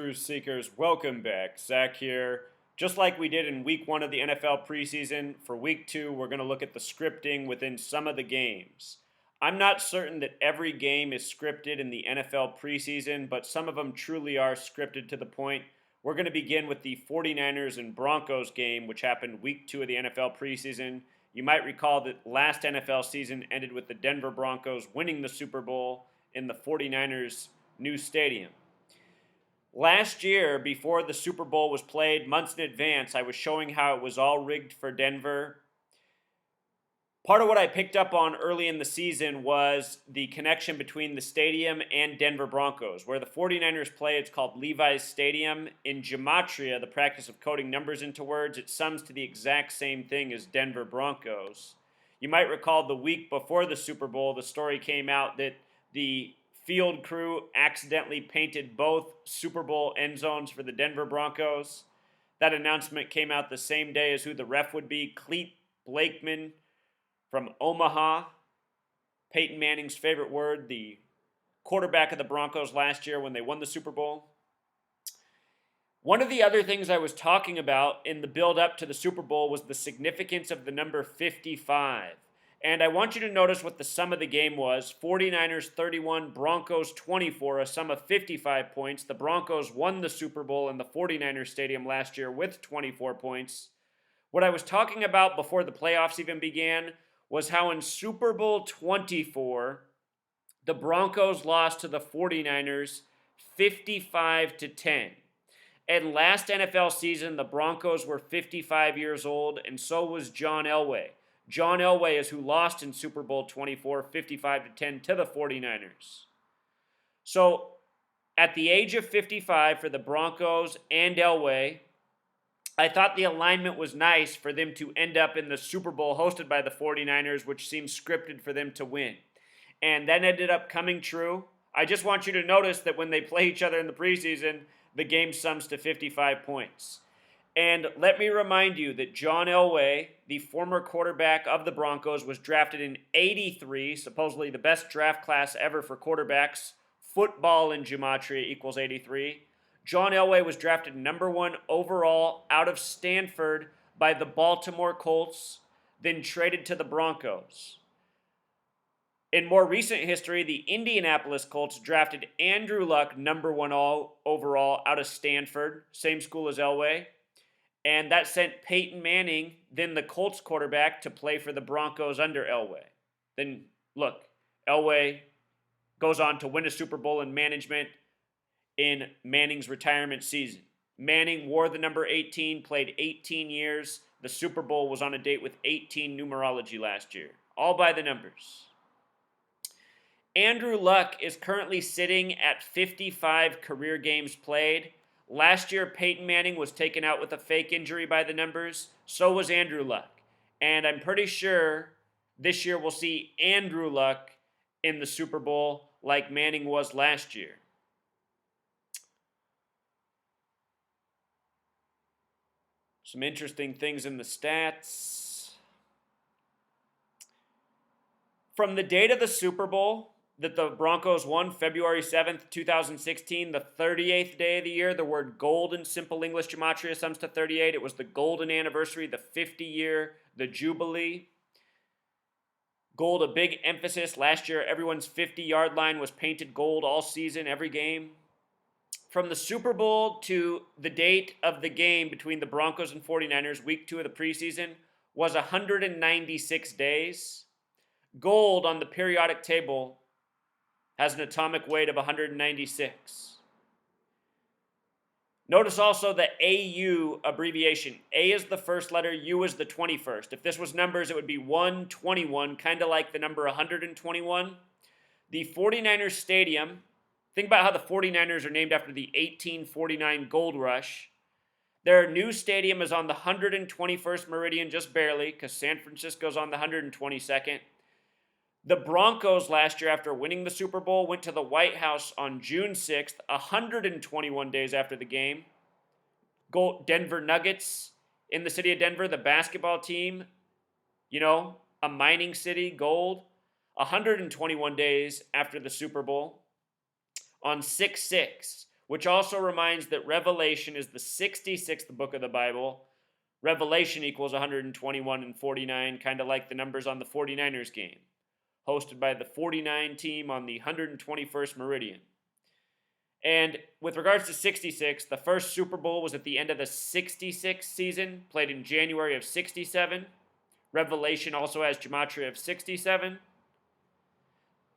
Truth Seekers, welcome back. Zach here. Just like we did in week 1 of the NFL preseason, for week 2, we're going to look at the scripting within some of the games. I'm not certain that every game is scripted in the NFL preseason, but some of them truly are scripted to the point. We're going to begin with the 49ers and Broncos game, which happened week 2 of the NFL preseason. You might recall that last NFL season ended with the Denver Broncos winning the Super Bowl in the 49ers' new stadium. Last year, before the Super Bowl was played months in advance, I was showing how it was all rigged for Denver. Part of what I picked up on early in the season was the connection between the stadium and Denver Broncos. Where the 49ers play, it's called Levi's Stadium. In gematria, the practice of coding numbers into words, it sums to the exact same thing as Denver Broncos. You might recall the week before the Super Bowl, the story came out that the field crew accidentally painted both Super Bowl end zones for the Denver Broncos. That announcement came out the same day as who the ref would be, Clete Blakeman from Omaha, Peyton Manning's favorite word, the quarterback of the Broncos last year when they won the Super Bowl. One of the other things I was talking about in the build-up to the Super Bowl was the significance of the number 55. And I want you to notice what the sum of the game was. 49ers 31, Broncos 24, a sum of 55 points. The Broncos won the Super Bowl in the 49ers stadium last year with 24 points. What I was talking about before the playoffs even began was how in Super Bowl 24, the Broncos lost to the 49ers 55-10. And last NFL season, the Broncos were 55 years old, and so was John Elway. John Elway is who lost in Super Bowl 24, 55-10 to the 49ers. So, at the age of 55 for the Broncos and Elway, I thought the alignment was nice for them to end up in the Super Bowl hosted by the 49ers, which seemed scripted for them to win. And that ended up coming true. I just want you to notice that when they play each other in the preseason, the game sums to 55 points. And let me remind you that John Elway, the former quarterback of the Broncos, was drafted in 83, supposedly the best draft class ever for quarterbacks. Football in gematria equals 83. John Elway was drafted number 1 overall out of Stanford by the Baltimore Colts, then traded to the Broncos. In more recent history, the Indianapolis Colts drafted Andrew Luck number 1 overall out of Stanford, same school as Elway. And that sent Peyton Manning, then the Colts quarterback, to play for the Broncos under Elway. Then, look, Elway goes on to win a Super Bowl in management in Manning's retirement season. Manning wore the number 18, played 18 years. The Super Bowl was on a date with 18 numerology last year. All by the numbers. Andrew Luck is currently sitting at 55 career games played. Last year, Peyton Manning was taken out with a fake injury by the numbers. So was Andrew Luck. And I'm pretty sure this year we'll see Andrew Luck in the Super Bowl like Manning was last year. Some interesting things in the stats. From the date of the Super Bowl that the Broncos won, February 7th, 2016, the 38th day of the year, the word gold in simple English gematria sums to 38. It was the golden anniversary, the 50-year, the Jubilee. Gold, a big emphasis. Last year, everyone's 50-yard line was painted gold all season, every game. From the Super Bowl to the date of the game between the Broncos and 49ers, week 2 of the preseason, was 196 days. Gold on the periodic table has an atomic weight of 196. Notice also the AU abbreviation. A is the first letter, U is the 21st. If this was numbers, it would be 121, kind of like the number 121. The 49ers Stadium, think about how the 49ers are named after the 1849 Gold Rush. Their new stadium is on the 121st meridian, just barely, because San Francisco's on the 122nd. The Broncos last year, after winning the Super Bowl, went to the White House on June 6th, 121 days after the game. Denver Nuggets in the city of Denver, the basketball team, a mining city, gold, 121 days after the Super Bowl. On 6/6, which also reminds that Revelation is the 66th book of the Bible. Revelation equals 121 and 49, kind of like the numbers on the 49ers game, hosted by the 49 team on the 121st Meridian. And with regards to 66, the first Super Bowl was at the end of the 66 season, played in January of 67. Revelation also has gematria of 67.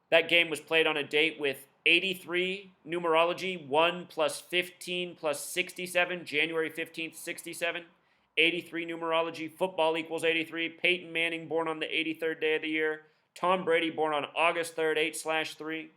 That game was played on a date with 83 numerology, 1 plus 15 plus 67, January 15th, 67. 83 numerology, football equals 83. Peyton Manning born on the 83rd day of the year. Tom Brady born on August 3rd, 8/3.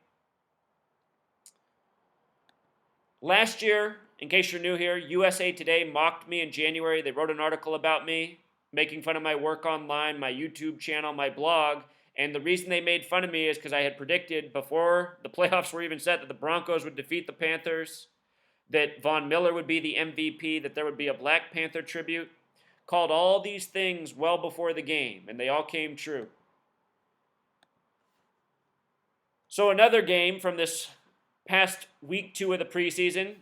Last year, in case you're new here, USA Today mocked me in January. They wrote an article about me, making fun of my work online, my YouTube channel, my blog. And the reason they made fun of me is because I had predicted before the playoffs were even set that the Broncos would defeat the Panthers, that Von Miller would be the MVP, that there would be a Black Panther tribute. Called all these things well before the game, and they all came true. So another game from this past week 2 of the preseason,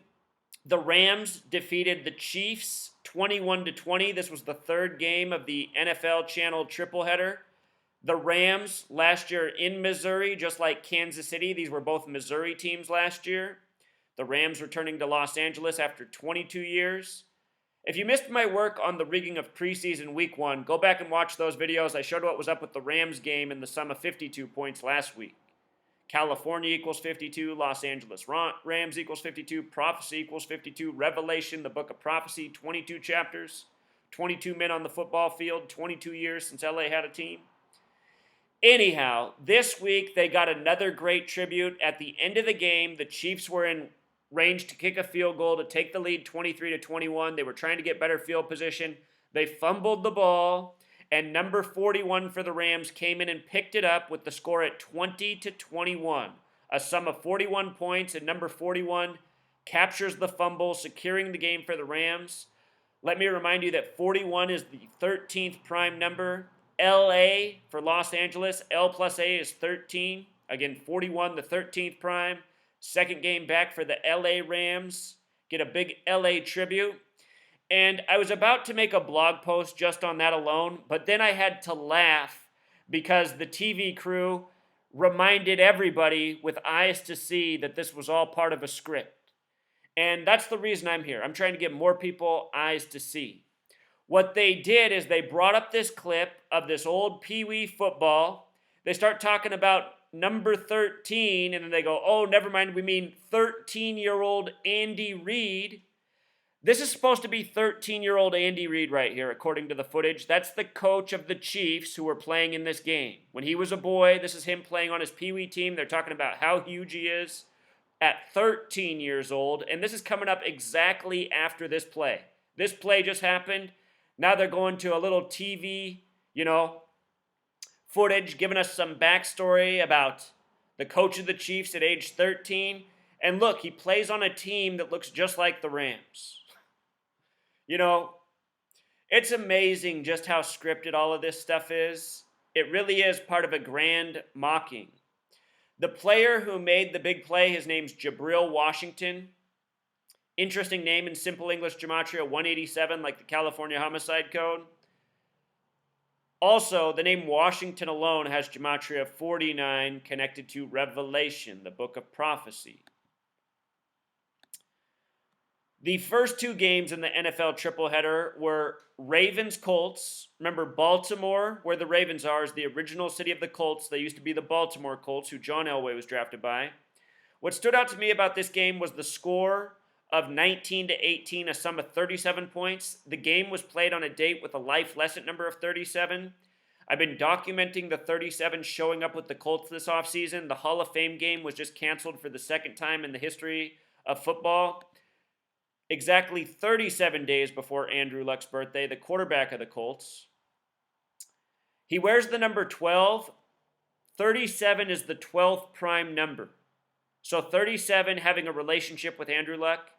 the Rams defeated the Chiefs 21-20. This was the third game of the NFL Channel tripleheader. The Rams last year in Missouri, just like Kansas City, these were both Missouri teams last year. The Rams returning to Los Angeles after 22 years. If you missed my work on the rigging of preseason week 1, go back and watch those videos. I showed what was up with the Rams game and the sum of 52 points last week. California equals 52, Los Angeles Rams equals 52, prophecy equals 52, Revelation, the book of prophecy, 22 chapters, 22 men on the football field, 22 years since LA had a team. Anyhow, this week they got another great tribute. At the end of the game, the Chiefs were in range to kick a field goal to take the lead 23-21. They were trying to get better field position. They fumbled the ball. And number 41 for the Rams came in and picked it up with the score at 20-21. A sum of 41 points, and number 41 captures the fumble, securing the game for the Rams. Let me remind you that 41 is the 13th prime number. LA for Los Angeles, L plus A is 13. Again, 41, the 13th prime. Second game back for the LA Rams. Get a big LA tribute. And I was about to make a blog post just on that alone, but then I had to laugh because the TV crew reminded everybody with eyes to see that this was all part of a script. And that's the reason I'm here. I'm trying to get more people eyes to see. What they did is they brought up this clip of this old Pee Wee football. They start talking about number 13, and then they go, oh, never mind, we mean 13-year-old Andy Reid. This is supposed to be 13-year-old Andy Reid right here, according to the footage. That's the coach of the Chiefs who were playing in this game. When he was a boy, this is him playing on his Pee Wee team. They're talking about how huge he is at 13 years old, and this is coming up exactly after this play. This play just happened. Now they're going to a little TV, footage, giving us some backstory about the coach of the Chiefs at age 13. And look, he plays on a team that looks just like the Rams. It's amazing just how scripted all of this stuff is. It really is part of a grand mocking. The player who made the big play, his name's Jabril Washington. Interesting name in simple English gematria, 187, like the California homicide code. Also, the name Washington alone has gematria 49 connected to Revelation, the book of prophecy. The first 2 games in the NFL tripleheader were Ravens-Colts. Remember, Baltimore, where the Ravens are, is the original city of the Colts. They used to be the Baltimore Colts, who John Elway was drafted by. What stood out to me about this game was the score of 19-18, a sum of 37 points. The game was played on a date with a life lesson number of 37. I've been documenting the 37 showing up with the Colts this offseason. The Hall of Fame game was just canceled for the second time in the history of football. Exactly 37 days before Andrew Luck's birthday, the quarterback of the Colts. He wears the number 12. 37 is the 12th prime number. So 37 having a relationship with Andrew Luck.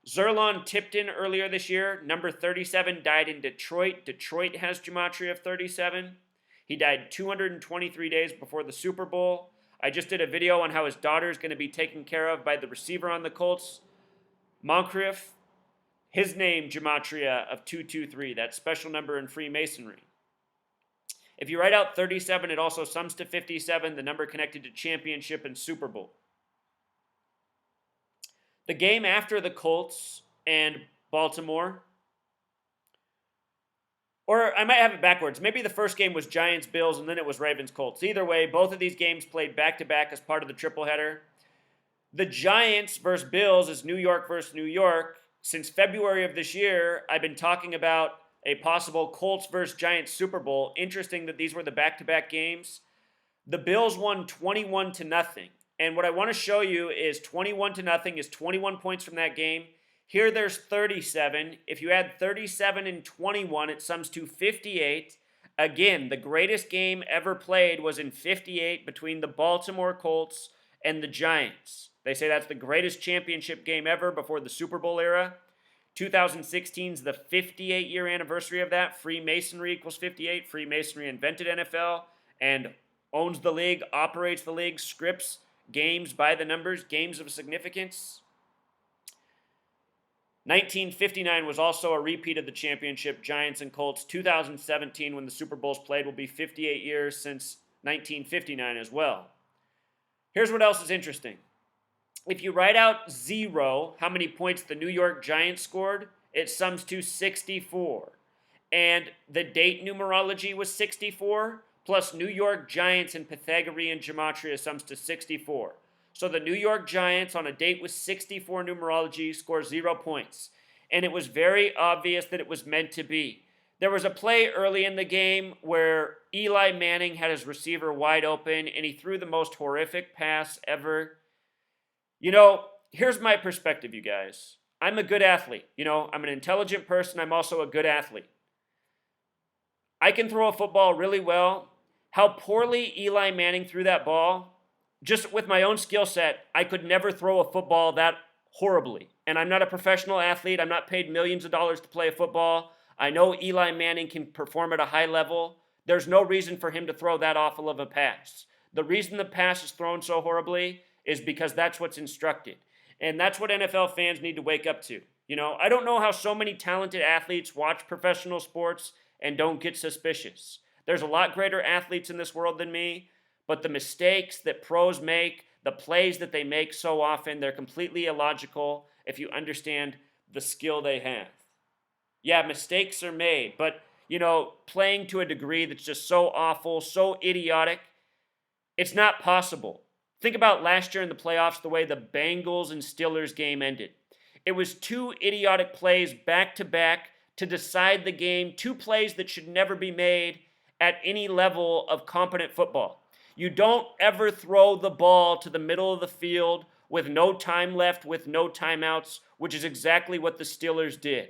Zerlon Tipton earlier this year, number 37, died in Detroit. Detroit has gematria of 37. He died 223 days before the Super Bowl. I just did a video on how his daughter is going to be taken care of by the receiver on the Colts. Moncrief, his name, gematria of 223, that special number in Freemasonry. If you write out 37, it also sums to 57, the number connected to championship and Super Bowl. The game after the Colts and Baltimore, or I might have it backwards. Maybe the first game was Giants-Bills and then it was Ravens-Colts. Either way, both of these games played back-to-back as part of the triple header. The Giants versus Bills is New York versus New York. Since February of this year, I've been talking about a possible Colts versus Giants Super Bowl. Interesting that these were the back-to-back games. The Bills won 21-0. And what I want to show you is 21-0 is 21 points from that game. Here there's 37. If you add 37 and 21, it sums to 58. Again, the greatest game ever played was in 58 between the Baltimore Colts and the Giants. They say that's the greatest championship game ever before the Super Bowl era. 2016 is the 58-year anniversary of that. Freemasonry equals 58. Freemasonry invented NFL and owns the league, operates the league, scripts games by the numbers, games of significance. 1959 was also a repeat of the championship, Giants and Colts. 2017, when the Super Bowls played, will be 58 years since 1959 as well. Here's what else is interesting. If you write out 0, how many points the New York Giants scored, it sums to 64. And the date numerology was 64, plus New York Giants in Pythagorean gematria sums to 64. So the New York Giants on a date with 64 numerology score 0 points. And it was very obvious that it was meant to be. There was a play early in the game where Eli Manning had his receiver wide open and he threw the most horrific pass ever. You know, here's my perspective, you guys. I'm a good athlete. You know, I'm an intelligent person. I'm also a good athlete. I can throw a football really well. How poorly Eli Manning threw that ball, just with my own skill set, I could never throw a football that horribly. And I'm not a professional athlete. I'm not paid millions of dollars to play football. I know Eli Manning can perform at a high level. There's no reason for him to throw that awful of a pass. The reason the pass is thrown so horribly is because that's what's instructed. And that's what NFL fans need to wake up to. You know, I don't know how so many talented athletes watch professional sports and don't get suspicious. There's a lot greater athletes in this world than me, but the mistakes that pros make, the plays that they make so often, they're completely illogical if you understand the skill they have. Yeah, mistakes are made, but, you know, playing to a degree that's just so awful, so idiotic, it's not possible. Think about last year in the playoffs, the way the Bengals and Steelers game ended. It was 2 idiotic plays back-to-back to decide the game, 2 plays that should never be made at any level of competent football. You don't ever throw the ball to the middle of the field with no time left, with no timeouts, which is exactly what the Steelers did.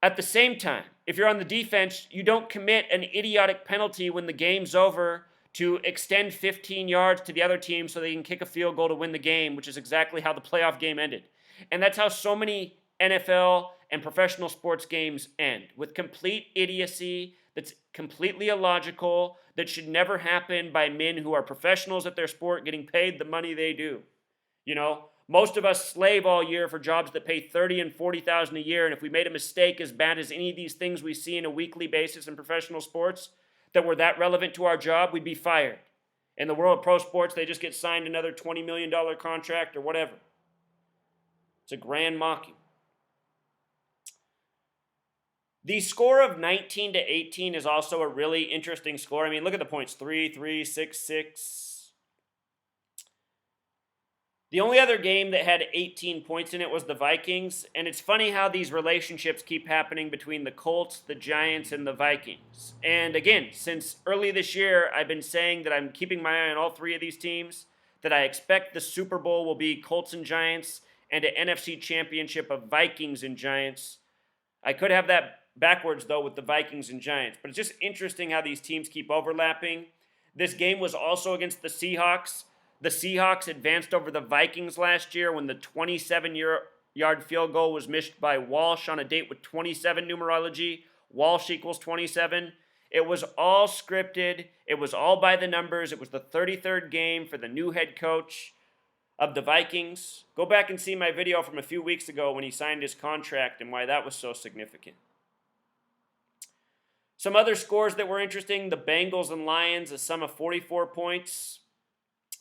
At the same time, if you're on the defense, you don't commit an idiotic penalty when the game's over to extend 15 yards to the other team so they can kick a field goal to win the game, which is exactly how the playoff game ended. And that's how so many NFL and professional sports games end, with complete idiocy that's completely illogical, that should never happen by men who are professionals at their sport getting paid the money they do. You know, most of us slave all year for jobs that pay $30,000 and $40,000 a year, and if we made a mistake as bad as any of these things we see on a weekly basis in professional sports that were that relevant to our job, we'd be fired. In the world of pro sports, they just get signed another $20 million contract or whatever. It's a grand mocking. The score of 19-18 is also a really interesting score. I mean, look at the points. 3-3, 6-6. The only other game that had 18 points in it was the Vikings. And it's funny how these relationships keep happening between the Colts, the Giants, and the Vikings. And again, since early this year, I've been saying that I'm keeping my eye on all 3 of these teams, that I expect the Super Bowl will be Colts and Giants, and an NFC championship of Vikings and Giants. I could have that backwards, though, with the Vikings and Giants. But it's just interesting how these teams keep overlapping. This game was also against the Seahawks. The Seahawks advanced over the Vikings last year when the 27-yard field goal was missed by Walsh on a date with 27 numerology. Walsh equals 27. It was all scripted. It was all by the numbers. It was the 33rd game for the new head coach. of the Vikings. Go back and see my video from a few weeks ago when he signed his contract and why that was so significant. Some other scores that were interesting, the Bengals and Lions, a sum of 44 points.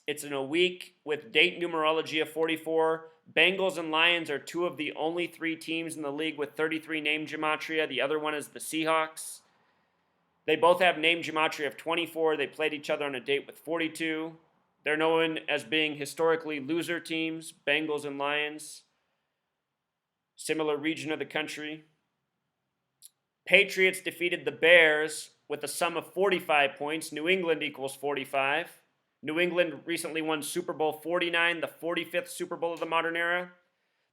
It's in a week with date numerology of 44. Bengals and Lions are two of the only three teams in the league with 33 name gematria. The other one is the Seahawks. They both have name gematria of 24. They played each other on a date with 42. They're known as being historically loser teams, Bengals and Lions. Similar region of the country. Patriots defeated the Bears with a sum of 45 points. New England equals 45. New England recently won Super Bowl 49, the 45th Super Bowl of the modern era.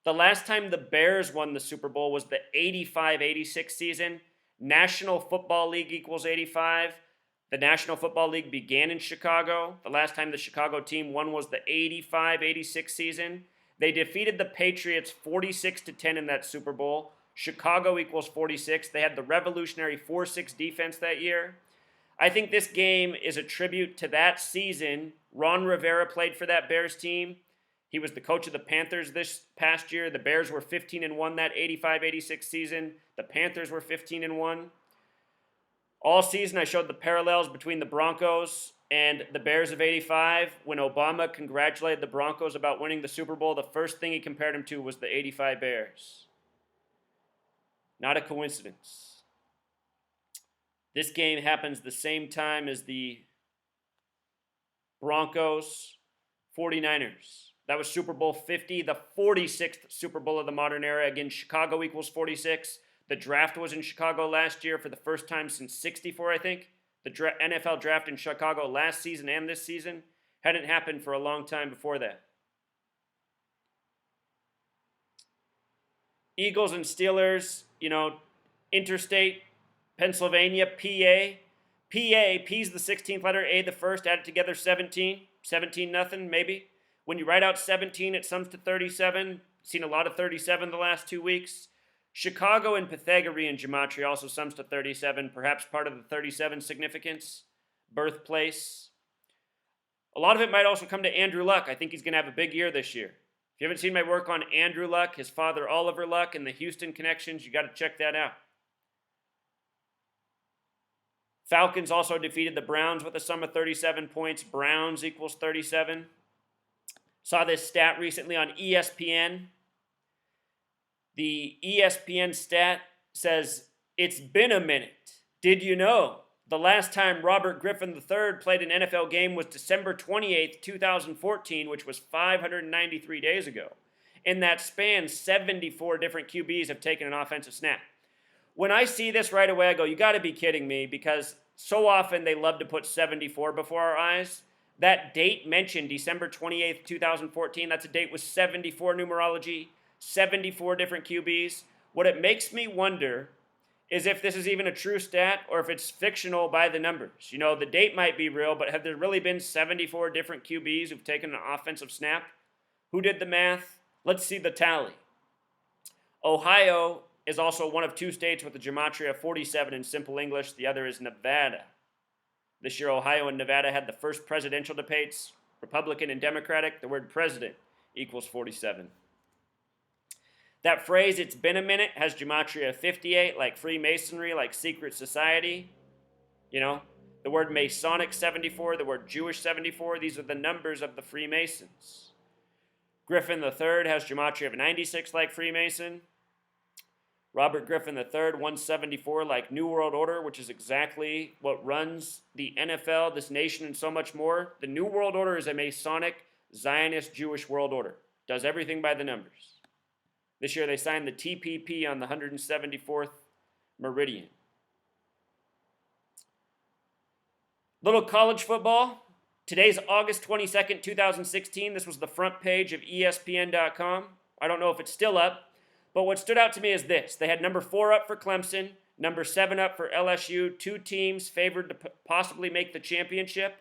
The last time the Bears won the Super Bowl was the 85-86 season. National Football League equals 85. The National Football League began in Chicago. The last time the Chicago team won was the 85-86 season. They defeated the Patriots 46-10 in that Super Bowl. Chicago equals 46. They had the revolutionary 4-6 defense that year. I think this game is a tribute to that season. Ron Rivera played for that Bears team. He was the coach of the Panthers this past year. The Bears were 15-1 that 85-86 season. The Panthers were 15-1. All season I showed the parallels between the Broncos and the Bears of 85. When Obama congratulated the Broncos about winning the Super Bowl, the first thing he compared them to was the 85 Bears. Not a coincidence. This game happens the same time as the Broncos 49ers. That was Super Bowl 50, the 46th Super Bowl of the modern era. Again, Chicago equals 46. The draft was in Chicago last year for the first time since 64, I think. The NFL draft in Chicago last season and this season hadn't happened for a long time before that. Eagles and Steelers, interstate, Pennsylvania, PA. P's the 16th letter, A the first, add it together 17. 17-0, maybe. When you write out 17, it sums to 37. Seen a lot of 37 the last 2 weeks. Chicago and Pythagorean gematria also sums to 37, perhaps part of the 37 significance. Birthplace. A lot of it might also come to Andrew Luck. I think he's going to have a big year this year. If you haven't seen my work on Andrew Luck, his father Oliver Luck, and the Houston connections, you got to check that out. Falcons also defeated the Browns with a sum of 37 points. Browns equals 37. Saw this stat recently on ESPN. The ESPN stat says, it's been a minute. Did you know? The last time Robert Griffin III played an NFL game was December 28th, 2014, which was 593 days ago. In that span, 74 different QBs have taken an offensive snap. When I see this right away, I go, you got to be kidding me, because so often they love to put 74 before our eyes. That date mentioned, December 28th, 2014, that's a date with 74 numerology, 74 different QBs. What it makes me wonder is if this is even a true stat or if it's fictional by the numbers. The date might be real, but have there really been 74 different QBs who've taken an offensive snap? Who did the math? Let's see the tally. Ohio is also one of two states with a gematria of 47 in simple English. The other is Nevada. This year, Ohio and Nevada had the first presidential debates, Republican and Democratic. The word president equals 47. That phrase, it's been a minute, has gematria of 58, like Freemasonry, like secret society. The word Masonic 74, the word Jewish 74, these are the numbers of the Freemasons. Griffin III has gematria of 96, like Freemason. Robert Griffin III, 174, like New World Order, which is exactly what runs the NFL, this nation, and so much more. The New World Order is a Masonic, Zionist, Jewish world order. Does everything by the numbers. This year they signed the TPP on the 174th meridian. Little college football. Today's August 22nd, 2016. This was the front page of ESPN.com. I don't know if it's still up. But what stood out to me is this. They had number 4 up for Clemson, number 7 up for LSU, two teams favored to possibly make the championship.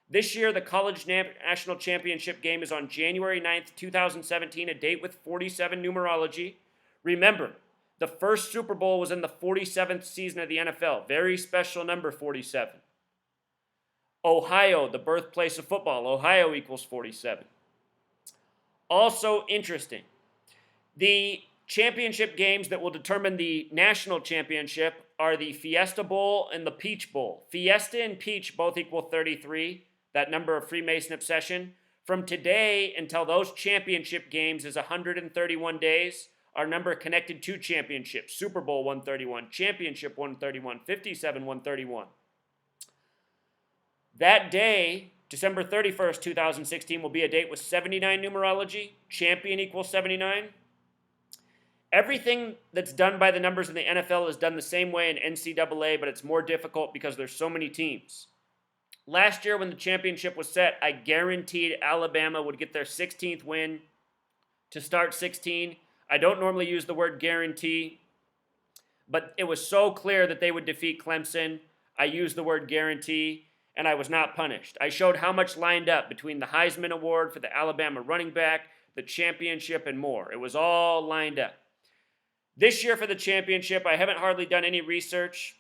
This year, the College National Championship game is on January 9th, 2017, a date with 47 numerology. Remember, the first Super Bowl was in the 47th season of the NFL. Very special number, 47. Ohio, the birthplace of football. Ohio equals 47. Also interesting, the championship games that will determine the national championship are the Fiesta Bowl and the Peach Bowl. Fiesta and Peach both equal 33, that number of Freemason obsession. From today until those championship games is 131 days. Our number connected to championships: Super Bowl 131, Championship 131, 57 131. That day, December 31st, 2016, will be a date with 79 numerology. Champion equals 79. Everything that's done by the numbers in the NFL is done the same way in NCAA, but it's more difficult because there's so many teams. Last year when the championship was set, I guaranteed Alabama would get their 16th win to start 16. I don't normally use the word guarantee, but it was so clear that they would defeat Clemson. I used the word guarantee, and I was not punished. I showed how much lined up between the Heisman Award for the Alabama running back, the championship, and more. It was all lined up. This year for the championship, I haven't hardly done any research,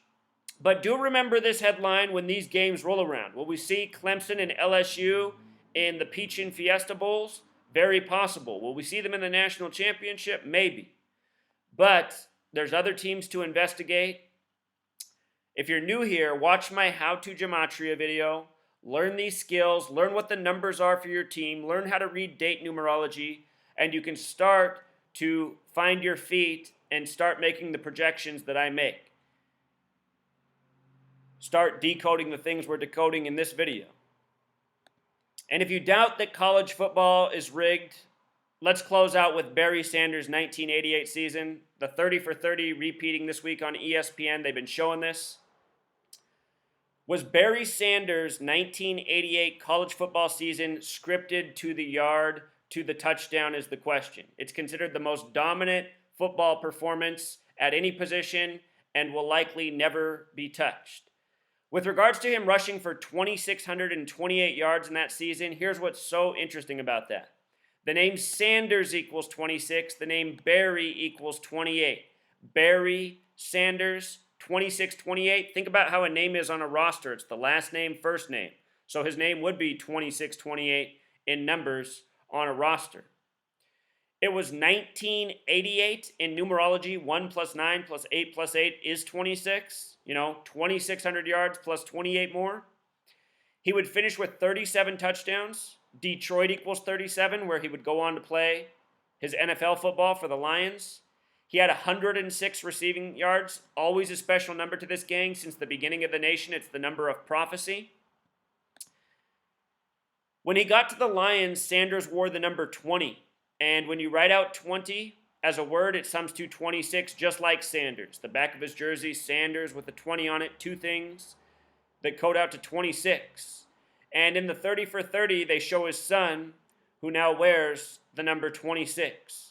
but do remember this headline when these games roll around. Will we see Clemson and LSU in the Peach and Fiesta Bowls? Very possible. Will we see them in the national championship? Maybe. But there's other teams to investigate. If you're new here, watch my How to Gematria video. Learn these skills. Learn what the numbers are for your team. Learn how to read date numerology. And you can start to find your feet and start making the projections that I make. Start decoding the things we're decoding in this video. And if you doubt that college football is rigged, let's close out with Barry Sanders' 1988 season. The 30 for 30 repeating this week on ESPN. They've been showing this. Was Barry Sanders' 1988 college football season scripted to the yard, to the touchdown is the question. It's considered the most dominant football performance at any position and will likely never be touched. With regards to him rushing for 2,628 yards in that season, here's what's so interesting about that. The name Sanders equals 26. The name Barry equals 28. Barry Sanders, 2628. Think about how a name is on a roster. It's the last name, first name. So his name would be 2628 in numbers on a roster. It was 1988 in numerology. 1 plus 9 plus 8 plus 8 is 26. 2,600 yards plus 28 more. He would finish with 37 touchdowns. Detroit equals 37, where he would go on to play his NFL football for the Lions. He had 106 receiving yards, always a special number to this gang. Since the beginning of the nation, it's the number of prophecy. When he got to the Lions, Sanders wore the number 20. And when you write out 20 as a word, it sums to 26, just like Sanders. The back of his jersey, Sanders with a 20 on it, two things that code out to 26. And in the 30 for 30, they show his son, who now wears the number 26.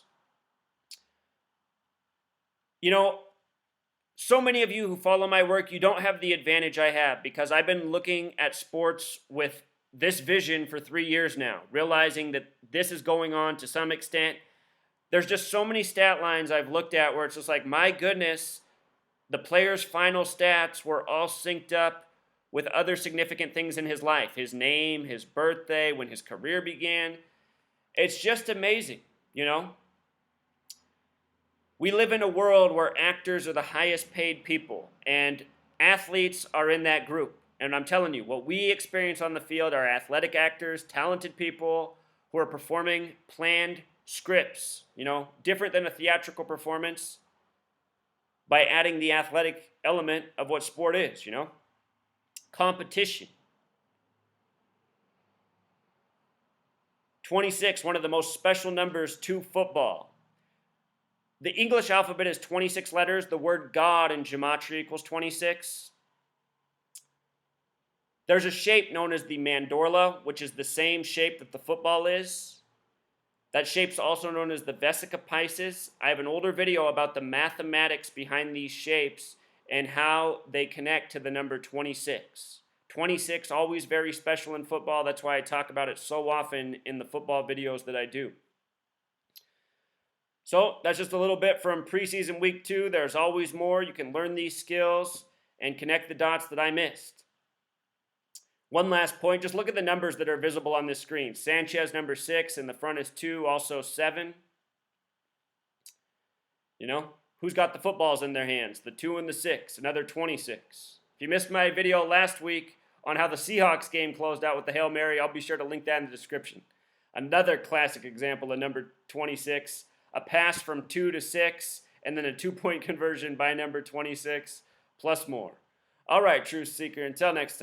So many of you who follow my work, you don't have the advantage I have, because I've been looking at sports with this vision for 3 years now, realizing that this is going on to some extent. There's just so many stat lines I've looked at where it's just like, my goodness, the player's final stats were all synced up with other significant things in his life. His name, his birthday, when his career began. It's just amazing, We live in a world where actors are the highest paid people, and athletes are in that group. And I'm telling you, what we experience on the field are athletic actors, talented people who are performing planned scripts, different than a theatrical performance, by adding the athletic element of what sport is, Competition. 26, one of the most special numbers to football. The English alphabet is 26 letters. The word God in gematria equals 26. There's a shape known as the mandorla, which is the same shape that the football is. That shape's also known as the vesica piscis. I have an older video about the mathematics behind these shapes and how they connect to the number 26. 26, always very special in football. That's why I talk about it so often in the football videos that I do. So that's just a little bit from preseason week 2. There's always more. You can learn these skills and connect the dots that I missed. One last point, just look at the numbers that are visible on this screen. Sanchez, number 6, in the front is 2, also 7. You know, who's got the footballs in their hands? The 2 and the 6, another 26. If you missed my video last week on how the Seahawks game closed out with the Hail Mary, I'll be sure to link that in the description. Another classic example of number 26, a pass from 2 to 6, and then a 2-point conversion by number 26, plus more. All right, Truth Seeker, until next time.